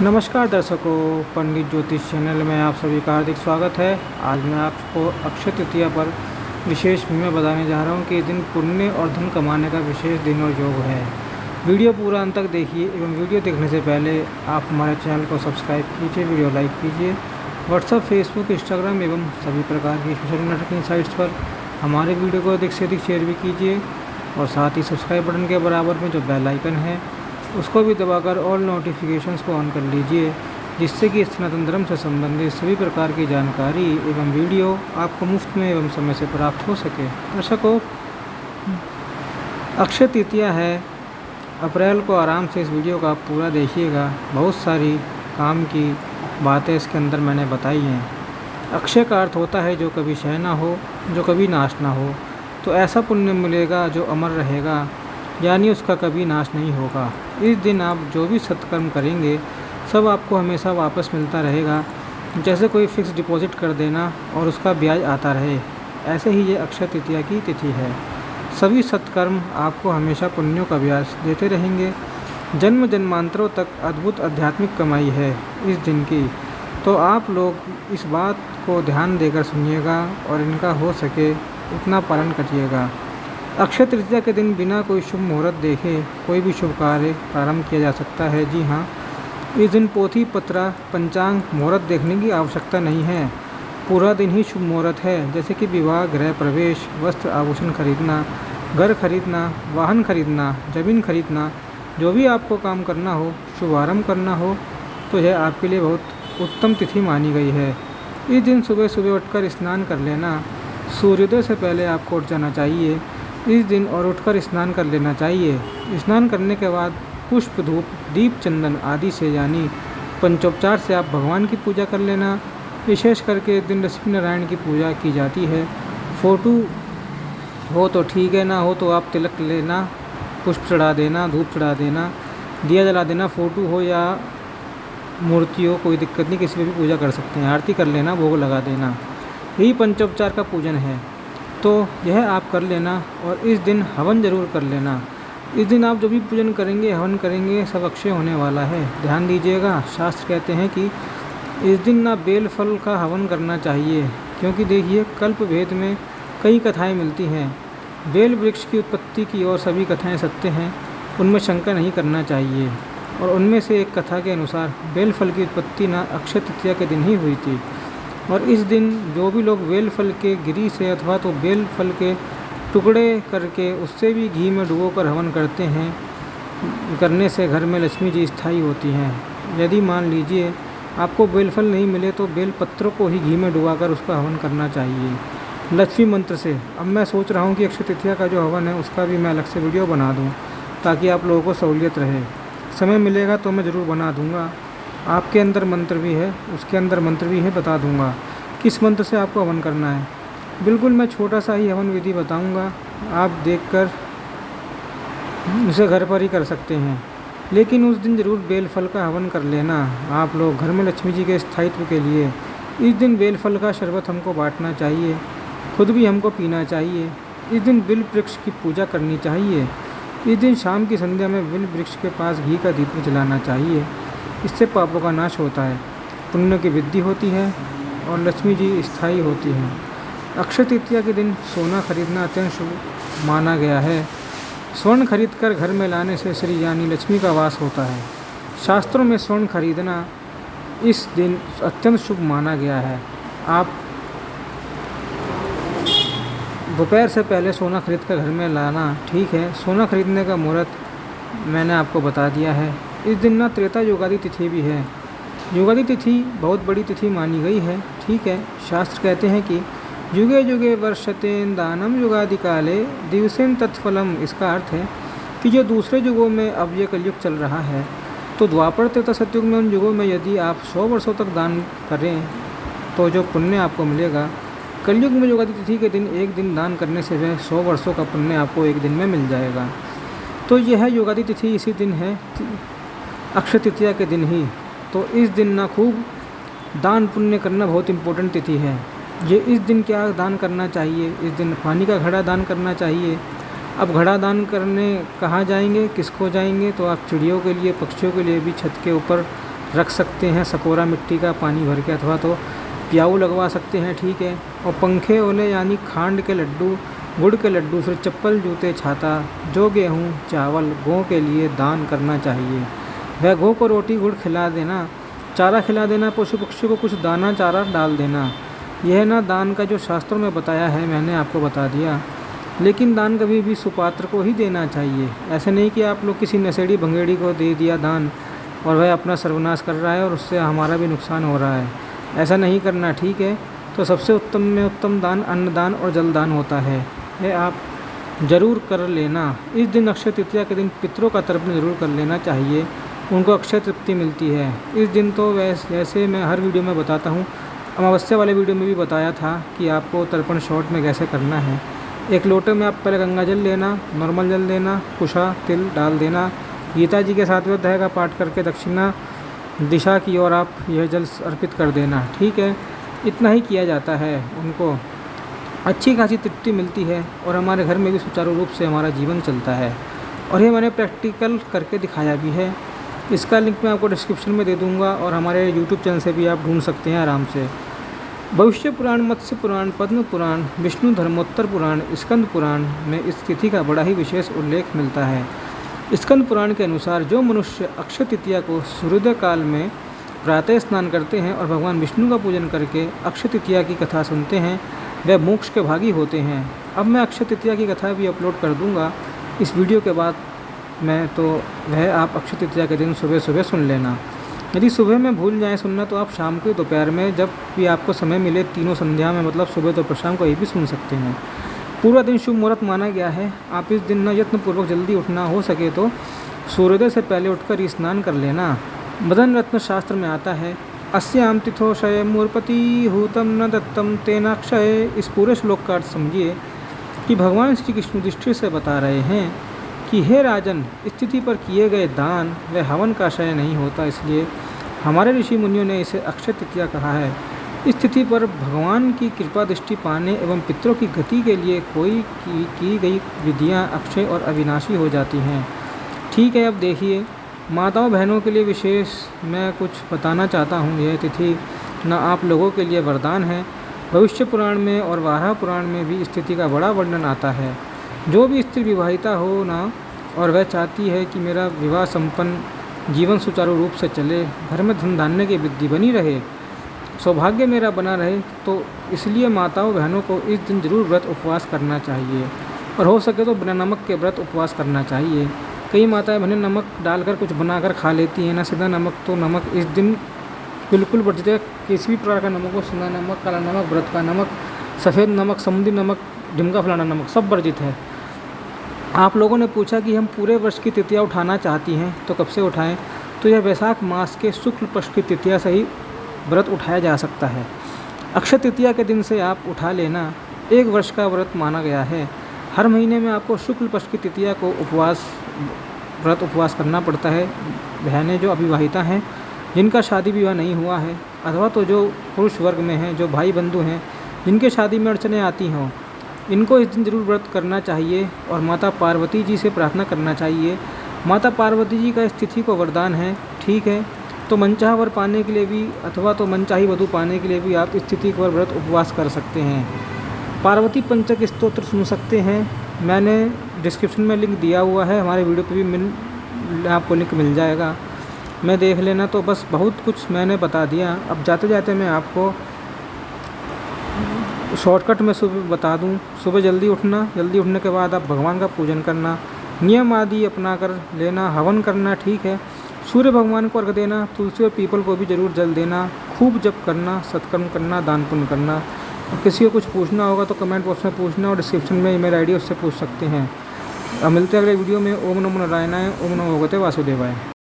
नमस्कार दर्शकों, पंडित ज्योतिष चैनल में आप सभी का हार्दिक स्वागत है। आज मैं आपको अक्षय तृतीया पर विशेष मैं बताने जा रहा हूं कि इस दिन पुण्य और धन कमाने का विशेष दिन और योग है। वीडियो पूरा अंत तक देखिए एवं वीडियो देखने से पहले आप हमारे चैनल को सब्सक्राइब कीजिए, वीडियो लाइक कीजिए। व्हाट्सअप, फेसबुक, इंस्टाग्राम एवं सभी प्रकार की सोशल नेटवर्किंग साइट्स पर हमारे वीडियो को अधिक से अधिक शेयर भी कीजिए और साथ ही सब्सक्राइब बटन के बराबर में जो बेल आइकन है उसको भी दबाकर ऑल नोटिफिकेशंस को ऑन कर लीजिए, जिससे कि सनातन धर्म से संबंधित सभी प्रकार की जानकारी एवं वीडियो आपको मुफ्त में एवं समय से प्राप्त हो सके। दर्शकों, अक्षय तृतीया है अप्रैल को। आराम से इस वीडियो का आप पूरा देखिएगा। बहुत सारी काम की बातें इसके अंदर मैंने बताई हैं। अक्षय का अर्थ होता है जो कभी क्षय ना हो, जो कभी नाश ना हो। तो ऐसा पुण्य मिलेगा जो अमर रहेगा, यानी उसका कभी नाश नहीं होगा। इस दिन आप जो भी सत्कर्म करेंगे सब आपको हमेशा वापस मिलता रहेगा। जैसे कोई फिक्स डिपॉजिट कर देना और उसका ब्याज आता रहे, ऐसे ही ये अक्षय तृतीया की तिथि है। सभी सत्कर्म आपको हमेशा पुण्यों का ब्याज देते रहेंगे। जन्म जन्मांतरों तक अद्भुत आध्यात्मिक कमाई है इस दिन की। तो आप लोग इस बात को ध्यान देकर सुनिएगा और इनका हो सके उतना पालन करिएगा। अक्षय तृतीया के दिन बिना कोई शुभ मुहूर्त देखे कोई भी शुभ कार्य प्रारंभ किया जा सकता है। जी हाँ, इस दिन पोथी पत्रा पंचांग मुहूर्त देखने की आवश्यकता नहीं है। पूरा दिन ही शुभ मुहूर्त है। जैसे कि विवाह, गृह प्रवेश, वस्त्र आभूषण खरीदना, घर खरीदना, वाहन खरीदना, ज़मीन खरीदना, जो भी आपको काम करना हो, शुभारंभ करना हो, तो यह आपके लिए बहुत उत्तम तिथि मानी गई है। इस दिन सुबह सुबह उठकर स्नान कर लेना। सूर्योदय से पहले आपको उठ जाना चाहिए इस दिन और उठकर स्नान कर लेना चाहिए। स्नान करने के बाद पुष्प, धूप, दीप, चंदन आदि से यानी पंचोपचार से आप भगवान की पूजा कर लेना। विशेष करके इस दिन लक्ष्मी नारायण की पूजा की जाती है। फ़ोटो हो तो ठीक है, ना हो तो आप तिलक लेना, पुष्प चढ़ा देना, धूप चढ़ा देना, दिया जला देना। फ़ोटो हो या मूर्ति हो, कोई दिक्कत नहीं, किसी पर भी पूजा कर सकते हैं। आरती कर लेना, भोग लगा देना, यही पंचोपचार का पूजन है। तो यह आप कर लेना और इस दिन हवन ज़रूर कर लेना। इस दिन आप जो भी पूजन करेंगे, हवन करेंगे, सब अक्षय होने वाला है। ध्यान दीजिएगा, शास्त्र कहते हैं कि इस दिन ना बेल फल का हवन करना चाहिए, क्योंकि देखिए कल्प भेद में कई कथाएं मिलती हैं। बेल वृक्ष की उत्पत्ति की और सभी कथाएं सत्य हैं, उनमें शंका नहीं करना चाहिए। और उनमें से एक कथा के अनुसार बेल फल की उत्पत्ति ना अक्षय तृतीया के दिन ही हुई थी। और इस दिन जो भी लोग बेल फल के गिरी से अथवा तो बेल फल के टुकड़े करके उससे भी घी में डुबोकर हवन करते हैं, करने से घर में लक्ष्मी जी स्थायी होती हैं। यदि मान लीजिए आपको बेल फल नहीं मिले तो बेल पत्रों को ही घी में डुबाकर उसका हवन करना चाहिए लक्ष्मी मंत्र से। अब मैं सोच रहा हूँ कि अक्षय तृतीया का जो हवन है उसका भी मैं अलग से वीडियो बना दूँ, ताकि आप लोगों को सहूलियत रहे। समय मिलेगा तो मैं ज़रूर बना दूँगा। आपके अंदर मंत्र भी है, उसके अंदर मंत्र भी है, बता दूंगा किस मंत्र से आपको हवन करना है। बिल्कुल मैं छोटा सा ही हवन विधि बताऊंगा, आप देखकर उसे घर पर ही कर सकते हैं। लेकिन उस दिन ज़रूर बेल फल का हवन कर लेना आप लोग, घर में लक्ष्मी जी के स्थायित्व के लिए। इस दिन बेल फल का शरबत हमको बांटना चाहिए, खुद भी हमको पीना चाहिए। इस दिन बिल वृक्ष की पूजा करनी चाहिए। इस दिन शाम की संध्या में बिल वृक्ष के पास घी का दीप जलाना चाहिए। इससे पापों का नाश होता है, पुण्य की वृद्धि होती है और लक्ष्मी जी स्थायी होती हैं। अक्षय तृतीया के दिन सोना खरीदना अत्यंत शुभ माना गया है। स्वर्ण खरीदकर घर में लाने से श्री यानी लक्ष्मी का वास होता है। शास्त्रों में स्वर्ण खरीदना इस दिन अत्यंत शुभ माना गया है। आप दोपहर से पहले सोना खरीदकर घर में लाना ठीक है। सोना खरीदने का मुहूर्त मैंने आपको बता दिया है। इस दिन ना त्रेता युगादि तिथि भी है। युगादि तिथि बहुत बड़ी तिथि मानी गई है, ठीक है। शास्त्र कहते हैं कि युगे युगे वर्षतेन दानम युगादि काले दिवसेन तत्फलम। इसका अर्थ है कि जो दूसरे युगों में अब ये कलयुग चल रहा है, तो द्वापर त्रेता सतयुग में उन युगों में यदि आप 100 वर्षों तक दान करें तो जो पुण्य आपको मिलेगा, कलयुग में युगादि तिथि के दिन एक दिन दान करने से वह 100 वर्षों का पुण्य आपको एक दिन में मिल जाएगा। तो यह युगादि तिथि इसी दिन है, अक्षय तृतीया के दिन ही। तो इस दिन ना खूब दान पुण्य करना बहुत इम्पोर्टेंट तिथि है। ये इस दिन क्या दान करना चाहिए? इस दिन पानी का घड़ा दान करना चाहिए। अब घड़ा दान करने कहाँ जाएंगे, किसको जाएंगे? तो आप चिड़ियों के लिए, पक्षियों के लिए भी छत के ऊपर रख सकते हैं सकोरा मिट्टी का पानी भर के, अथवा तो प्याऊ लगवा सकते हैं, ठीक है। और पंखे ओले यानी खांड के लड्डू, गुड़ के लड्डू, फिर चप्पल, जूते, छाता, जो गेहूँ चावल गौ के लिए दान करना चाहिए। वह गौ को रोटी गुड़ खिला देना, चारा खिला देना, पशु पक्षी को कुछ दाना चारा डाल देना। यह ना दान का जो शास्त्रों में बताया है मैंने आपको बता दिया। लेकिन दान कभी भी सुपात्र को ही देना चाहिए। ऐसे नहीं कि आप लोग किसी नशेड़ी भंगेड़ी को दे दिया दान और वह अपना सर्वनाश कर रहा है और उससे हमारा भी नुकसान हो रहा है। ऐसा नहीं करना, ठीक है। तो सबसे उत्तम में उत्तम दान अन्नदान और जलदान होता है। यह आप ज़रूर कर लेना। इस दिन अक्षय तृतीया के दिन पितरों का तर्पण ज़रूर कर लेना चाहिए, उनको अक्षय तृप्ति मिलती है इस दिन। तो वैसे मैं हर वीडियो में बताता हूँ, अमावस्या वाले वीडियो में भी बताया था कि आपको तर्पण शॉर्ट में कैसे करना है। एक लोटे में आप पहले गंगा जल लेना, नॉर्मल जल देना, कुशा तिल डाल देना, गीता जी के 7वें अध्याय का पाठ करके दक्षिणा दिशा की ओर आप यह जल अर्पित कर देना, ठीक है। इतना ही किया जाता है, उनको अच्छी खासी तृप्ति मिलती है और हमारे घर में भी सुचारू रूप से हमारा जीवन चलता है। और ये मैंने प्रैक्टिकल करके दिखाया भी है। इसका लिंक मैं आपको डिस्क्रिप्शन में दे दूँगा और हमारे यूट्यूब चैनल से भी आप ढूंढ सकते हैं आराम से। भविष्य पुराण, मत्स्य पुराण, पद्म पुराण, विष्णु धर्मोत्तर पुराण, स्कंद पुराण में इस तिथि का बड़ा ही विशेष उल्लेख मिलता है। स्कंद पुराण के अनुसार जो मनुष्य अक्षय तृतीया को सूर्योदय काल में प्रातः स्नान करते हैं और भगवान विष्णु का पूजन करके अक्षय तृतीया की कथा सुनते हैं, वह मोक्ष के भागी होते हैं। अब मैं अक्षय तृतीया की कथा भी अपलोड कर दूँगा इस वीडियो के बाद मैं, तो वह आप अक्षय तृतीया के दिन सुबह सुबह सुन लेना। यदि सुबह में भूल जाएं सुनना तो आप शाम को, दोपहर में, जब भी आपको समय मिले, तीनों संध्या में, मतलब सुबह दोपहर शाम को ये भी सुन सकते हैं। पूरा दिन शुभ मुहूर्त माना गया है। आप इस दिन न यत्नपूर्वक जल्दी उठना, हो सके तो सूर्योदय से पहले उठकर स्नान कर लेना। मदन रत्न शास्त्र में आता है, अस्याम तिथोषय मूर्पति हूतम न दत्तम तेनाक्षय। इस पूरे श्लोक का अर्थ समझिए कि भगवान श्री कृष्ण युधिष्ठिर से बता रहे हैं कि हे राजन, इस तिथि पर किए गए दान व हवन का क्षय नहीं होता, इसलिए हमारे ऋषि मुनियों ने इसे अक्षय तृतीया कहा है। इस तिथि पर भगवान की कृपा दृष्टि पाने एवं पितरों की गति के लिए कोई की गई विधियां अक्षय और अविनाशी हो जाती हैं, ठीक है। अब देखिए, माताओं बहनों के लिए विशेष मैं कुछ बताना चाहता हूँ। यह तिथि न आप लोगों के लिए वरदान है। भविष्य पुराण में और वाराह पुराण में भी इस तिथि का बड़ा वर्णन आता है। जो भी स्त्री विवाहिता हो ना और वह चाहती है कि मेरा विवाह संपन्न जीवन सुचारू रूप से चले, घर में धन धान्य की वृद्धि बनी रहे, सौभाग्य मेरा बना रहे, तो इसलिए माताओं बहनों को इस दिन जरूर व्रत उपवास करना चाहिए और हो सके तो बिना नमक के व्रत उपवास करना चाहिए। कई माताएं बहनें नमक डालकर कुछ बनाकर खा लेती हैं ना, सीधा नमक। तो नमक इस दिन बिल्कुल वर्जित है। किसी भी प्रकार का नमक हो, सीधा नमक, काला नमक, व्रत का नमक, सफ़ेद नमक, समुद्री नमक, ढिमका फलाना नमक, सब वर्जित है। आप लोगों ने पूछा कि हम पूरे वर्ष की तृतीया उठाना चाहती हैं तो कब से उठाएं, तो यह वैशाख मास के शुक्ल पक्ष की तृतीया से ही व्रत उठाया जा सकता है। अक्षय तृतीया के दिन से आप उठा लेना। एक वर्ष का व्रत माना गया है। हर महीने में आपको शुक्ल पक्ष की तृतीया को व्रत उपवास करना पड़ता है। बहनें जो अविवाहिता हैं, जिनका शादी विवाह नहीं हुआ है, अथवा तो जो पुरुष वर्ग में हैं, जो भाई बंधु हैं, जिनके शादी में अड़चनें आती हों, इनको इस दिन जरूर व्रत करना चाहिए और माता पार्वती जी से प्रार्थना करना चाहिए। माता पार्वती जी का इस तिथि को वरदान है, ठीक है। तो मनचाहा वर पाने के लिए भी अथवा तो मनचाही वधु पाने के लिए भी आप इस तिथि पर व्रत उपवास कर सकते हैं। पार्वती पंचक स्तोत्र सुन सकते हैं, मैंने डिस्क्रिप्शन में लिंक दिया हुआ है, हमारे वीडियो पे भी आपको लिंक मिल जाएगा, मैं देख लेना। तो बस बहुत कुछ मैंने बता दिया। अब जाते जाते मैं आपको शॉर्टकट में सुबह बता दूं। सुबह जल्दी उठना, जल्दी उठने के बाद आप भगवान का पूजन करना, नियम आदि अपना कर लेना, हवन करना, ठीक है। सूर्य भगवान को अर्घ देना, तुलसी और पीपल को भी जरूर जल देना, खूब जप करना, सत्कर्म करना, दान पुण्य करना। और किसी को कुछ पूछना होगा तो कमेंट बॉक्स में पूछना और डिस्क्रिप्शन में ईमेल आईडी उससे पूछ सकते हैं। अब मिलते हैं अगले वीडियो में। ओम नमो नारायणाय, ओम नमो भगवते वासुदेवाय।